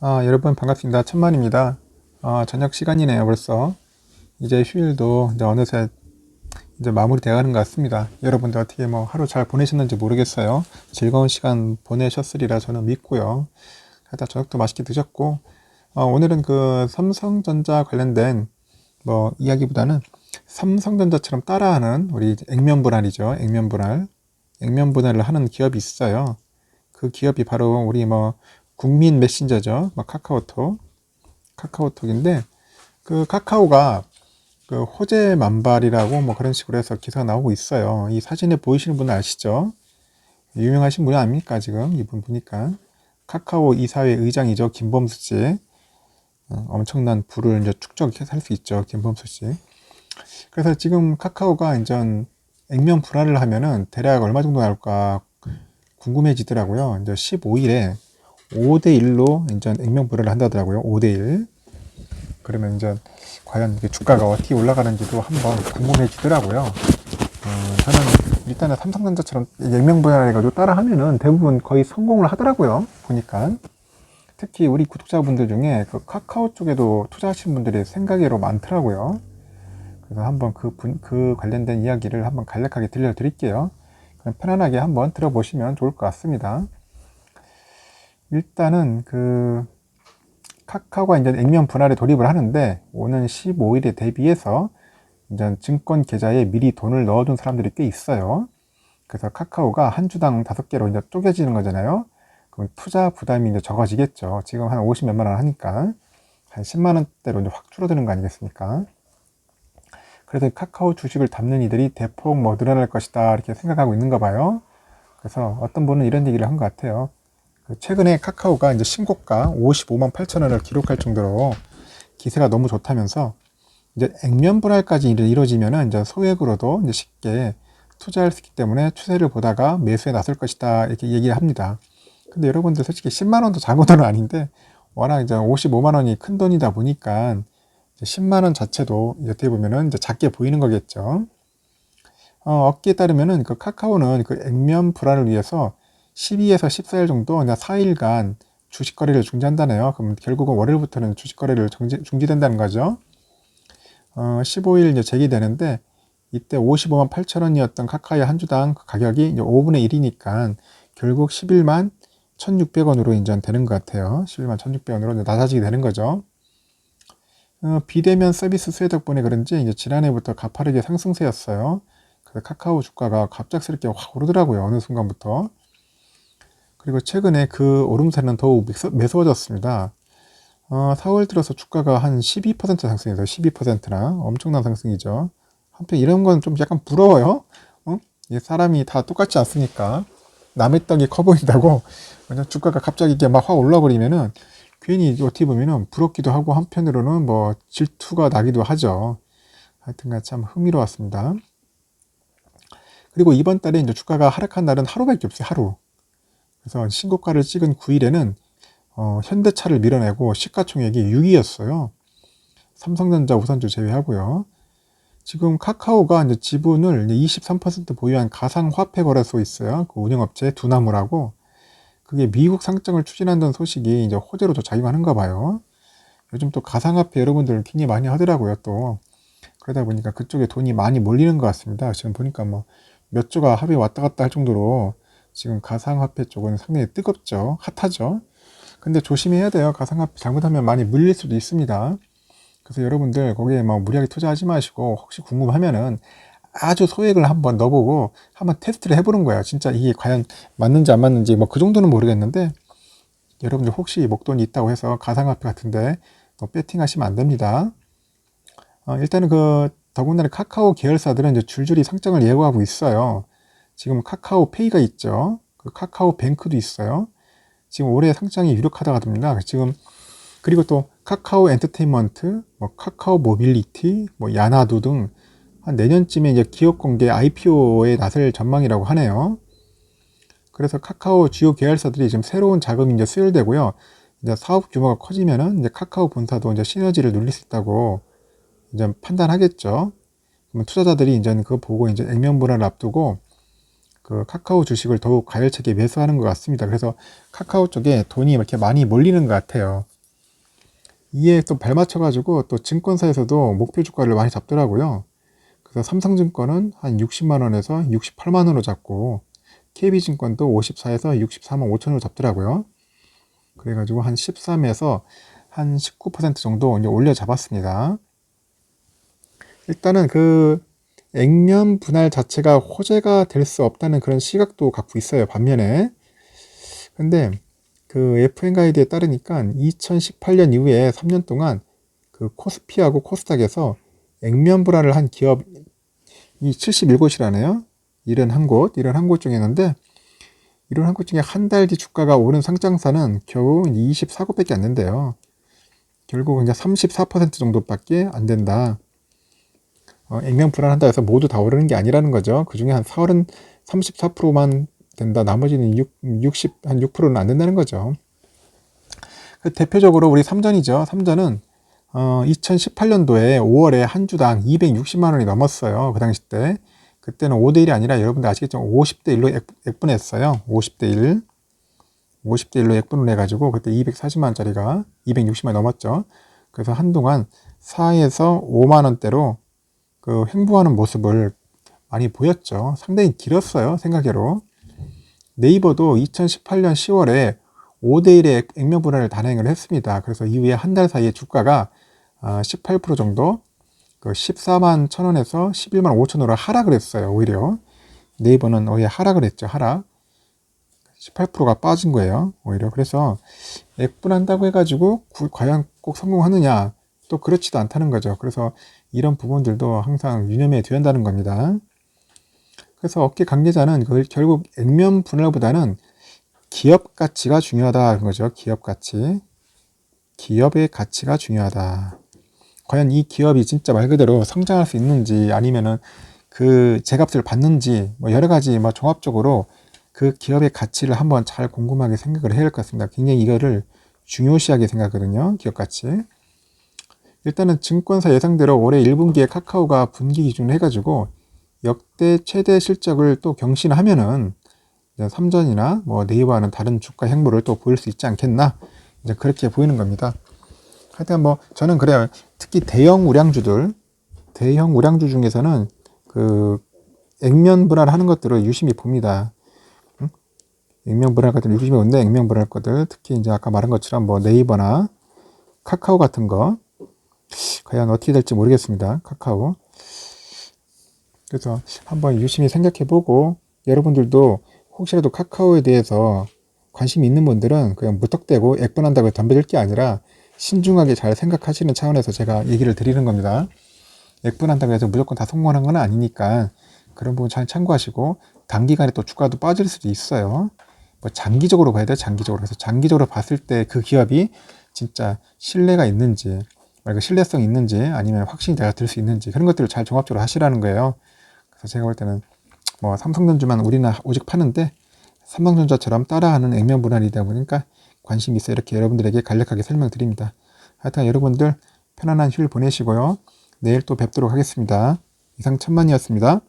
여러분 반갑습니다. 천만입니다. 저녁 시간이네요, 벌써. 이제 휴일도 이제 어느새 이제 마무리되어 가는 것 같습니다. 여러분들 어떻게 뭐 하루 잘 보내셨는지 모르겠어요. 즐거운 시간 보내셨으리라 저는 믿고요. 일단 저녁도 맛있게 드셨고, 오늘은 그 삼성전자 관련된 뭐 이야기보다는 삼성전자처럼 따라하는 우리 액면 분할이죠. 액면 분할. 액면 분할을 하는 기업이 있어요. 그 기업이 바로 우리 뭐 국민 메신저죠. 뭐 카카오톡인데, 그 카카오가 그 호재 만발이라고 뭐 그런 식으로 해서 기사가 나오고 있어요. 이 사진에 보이시는 분은 아시죠? 유명하신 분이 아닙니까? 지금 이분 보니까 카카오 이사회 의장이죠. 김범수 씨. 엄청난 부를 이제 축적해서 할 수 있죠. 김범수 씨. 그래서 지금 카카오가 이제 액면 분할을 하면은 대략 얼마 정도 나올까 궁금해지더라고요. 이제 15일에 5대1로 이제 액면 분할을 한다더라고요. 5대1. 그러면 이제 과연 주가가 어떻게 올라가는지도 한번 궁금해지더라고요. 저는 일단은 삼성전자처럼 액면 분할해가지고 따라 하면은 대부분 거의 성공을 하더라고요. 보니까. 특히 우리 구독자분들 중에 그 카카오 쪽에도 투자하시는 분들이 생각외로 많더라고요. 그래서 한번 그 관련된 이야기를 한번 간략하게 들려드릴게요. 그럼 편안하게 한번 들어보시면 좋을 것 같습니다. 일단은 그 카카오가 이제 액면 분할에 돌입을 하는데, 오는 15일에 대비해서 이제 증권 계좌에 미리 돈을 넣어둔 사람들이 꽤 있어요. 그래서 카카오가 한 주당 5개로 이제 쪼개지는 거잖아요. 그럼 투자 부담이 이제 적어지겠죠. 지금 한 50 몇만 원 하니까 한 10만 원대로 이제 확 줄어드는 거 아니겠습니까? 그래서 카카오 주식을 담는 이들이 대폭 뭐 늘어날 것이다 이렇게 생각하고 있는가 봐요. 그래서 어떤 분은 이런 얘기를 한 것 같아요. 최근에 카카오가 이제 신고가 55만 8천 원을 기록할 정도로 기세가 너무 좋다면서, 이제 액면 분할까지 이루어지면은 이제 소액으로도 이제 쉽게 투자할 수 있기 때문에 추세를 보다가 매수에 나설 것이다 이렇게 얘기를 합니다. 근데 여러분들 솔직히 10만 원도 작은 돈은 아닌데, 워낙 이제 55만 원이 큰 돈이다 보니까 10만 원 자체도 어떻게 보면은 이제 작게 보이는 거겠죠. 업계에 따르면은 그 카카오는 그 액면 불안을 위해서 12에서 14일 정도 그냥 4일간 주식 거래를 중지한다네요. 그럼 결국은 월요일부터는 주식 거래를 중지된다는 거죠. 15일 이제 재개되는데, 이때 55만 8천 원이었던 카카오의 한 주당 그 가격이 이제 5분의 1이니까 결국 11만 1,600원으로 이제 되는 것 같아요. 11만 1,600원으로 낮아지게 되는 거죠. 비대면 서비스 수혜 덕분에 그런지 이제 지난해부터 가파르게 상승세였어요. 그래서 카카오 주가가 갑작스럽게 확 오르더라고요. 어느 순간부터. 그리고 최근에 그 오름세는 더욱 매서워졌습니다. 4월 들어서 주가가 한 12% 상승해서 12%나 엄청난 상승이죠. 한편 이런 건 좀 약간 부러워요. 사람이 다 똑같지 않습니까? 남의 떡이 커 보인다고 그냥 주가가 갑자기 이게 막 확 올라버리면은 괜히 어떻게 보면은 부럽기도 하고, 한편으로는 뭐 질투가 나기도 하죠. 하여튼간 참 흥미로웠습니다. 그리고 이번 달에 이제 주가가 하락한 날은 하루밖에 없어요. 하루. 그래서 신고가를 찍은 9일에는 현대차를 밀어내고 시가총액이 6위였어요. 삼성전자, 우선주 제외하고요. 지금 카카오가 이제 지분을 23% 보유한 가상화폐 거래소 있어요. 그 운영업체 두나무라고. 그게 미국 상장을 추진한다는 소식이 이제 호재로 또 작용하는가 봐요. 요즘 또 가상화폐 여러분들 굉장히 많이 하더라고요. 또 그러다 보니까 그쪽에 돈이 많이 몰리는 것 같습니다. 지금 보니까 뭐 몇 조가 하루에 왔다 갔다 할 정도로 지금 가상화폐 쪽은 상당히 뜨겁죠. 핫하죠. 근데 조심해야 돼요. 가상화폐 잘못하면 많이 물릴 수도 있습니다. 그래서 여러분들 거기에 뭐 무리하게 투자하지 마시고, 혹시 궁금하면은 아주 소액을 한번 넣어보고 한번 테스트를 해보는 거예요. 진짜 이게 과연 맞는지 안 맞는지 뭐 그 정도는 모르겠는데, 여러분들 혹시 목돈이 있다고 해서 가상화폐 같은데 배팅하시면 안 됩니다. 일단은 더군다나 카카오 계열사들은 이제 줄줄이 상장을 예고하고 있어요. 지금 카카오 페이가 있죠. 그 카카오 뱅크도 있어요. 지금 올해 상장이 유력하다고 합니다. 지금 그리고 또 카카오 엔터테인먼트, 뭐 카카오 모빌리티, 뭐 야나도 등 한 내년쯤에 이제 기업 공개 IPO에 나설 전망이라고 하네요. 그래서 카카오 주요 계열사들이 지금 새로운 자금이 이제 수혈되고요. 이제 사업 규모가 커지면은 이제 카카오 본사도 이제 시너지를 누릴 수 있다고 이제 판단하겠죠. 그러면 투자자들이 이제 그거 보고 이제 액면 분할을 앞두고 그 카카오 주식을 더욱 가열차게 매수하는 것 같습니다. 그래서 카카오 쪽에 돈이 이렇게 많이 몰리는 것 같아요. 이에 또 발맞춰가지고 또 증권사에서도 목표 주가를 많이 잡더라고요. 그래서 삼성증권은 한 60만 원에서 68만 원으로 잡고 KB증권도 54에서 64만 5천 원으로 잡더라고요. 그래가지고 한 13에서 한 19% 정도 이제 올려 잡았습니다. 일단은 그 액면 분할 자체가 호재가 될 수 없다는 그런 시각도 갖고 있어요. 반면에 근데 그 FN 가이드에 따르니까 2018년 이후에 3년 동안 그 코스피하고 코스닥에서 액면 분할을 한 기업이 77곳이라네요. 71곳 중에 있는데 이런 한곳 중에 한 달 뒤 주가가 오른 상장사는 겨우 24곳밖에 안 된대요. 결국 이제 34% 정도밖에 안 된다. 액면 불안한다 해서 모두 다 오르는 게 아니라는 거죠. 그 중에 한 34%만 된다. 나머지는 6%는 안 된다는 거죠. 그 대표적으로 우리 삼전이죠. 삼전은 2018년도에 5월에 한 주당 260만 원이 넘었어요. 그 당시 때. 그때는 5대1이 아니라 여러분들 아시겠죠? 50대1로 액분했어요. 50대1. 50대1로 액분을 해가지고 그때 240만 원짜리가 260만 원 넘었죠. 그래서 한동안 4에서 5만 원대로 그 횡보하는 모습을 많이 보였죠. 상당히 길었어요. 생각외로. 네이버도 2018년 10월에 5대1의 액면 분할을 단행을 했습니다. 그래서 이후에 한 달 사이에 주가가 18% 정도 그 14만 1,000원에서 11만 5천원으로 하락을 했어요. 오히려 네이버는 오히려 하락을 했죠. 하락 18%가 빠진 거예요. 오히려 그래서 액분한다고 해가지고 과연 꼭 성공하느냐 또 그렇지도 않다는 거죠. 그래서 이런 부분들도 항상 유념해 둬야 한다는 겁니다. 그래서 업계 관계자는 결국 액면 분할보다는 기업 가치가 중요하다는 거죠. 기업 가치. 기업의 가치가 중요하다. 과연 이 기업이 진짜 말 그대로 성장할 수 있는지 아니면은 그 제값을 받는지 뭐 여러 가지 뭐 종합적으로 그 기업의 가치를 한번 잘 곰곰하게 생각을 해야 할 것 같습니다. 굉장히 이거를 중요시하게 생각하거든요. 기업 가치. 일단은 증권사 예상대로 올해 1분기에 카카오가 분기 기준으로 해가지고 역대 최대 실적을 또 경신하면은 삼전이나 뭐 네이버와는 다른 주가 행보를 또 보일 수 있지 않겠나 이제 그렇게 보이는 겁니다. 하여튼 뭐 저는 그래요. 특히 대형 우량주 중에서는 그 액면 분할하는 것들을 유심히 봅니다. 액면 분할 것들 유심히 보는데 액면 분할 것들 특히 이제 아까 말한 것처럼 뭐 네이버나 카카오 같은 거 과연 어떻게 될지 모르겠습니다. 카카오. 그래서 한번 유심히 생각해 보고 여러분들도 혹시라도 카카오에 대해서 관심이 있는 분들은 그냥 무턱대고 액분한다고 덤벼들 게 아니라 신중하게 잘 생각하시는 차원에서 제가 얘기를 드리는 겁니다. 액분한다고 해서 무조건 다 성공하는 건 아니니까 그런 부분 잘 참고하시고 단기간에 또 주가도 빠질 수도 있어요. 뭐 장기적으로 봐야 돼요. 장기적으로. 그래서 장기적으로 봤을 때 그 기업이 진짜 신뢰가 있는지 신뢰성 있는지 아니면 확신이 내가 들 수 있는지 그런 것들을 잘 종합적으로 하시라는 거예요. 그래서 제가 볼 때는 뭐 삼성전자만 우리는 오직 파는데 삼성전자처럼 따라하는 액면 분할이다 보니까 관심이 있어 이렇게 여러분들에게 간략하게 설명드립니다. 하여튼 여러분들 편안한 휴일 보내시고요. 내일 또 뵙도록 하겠습니다. 이상 천만이었습니다.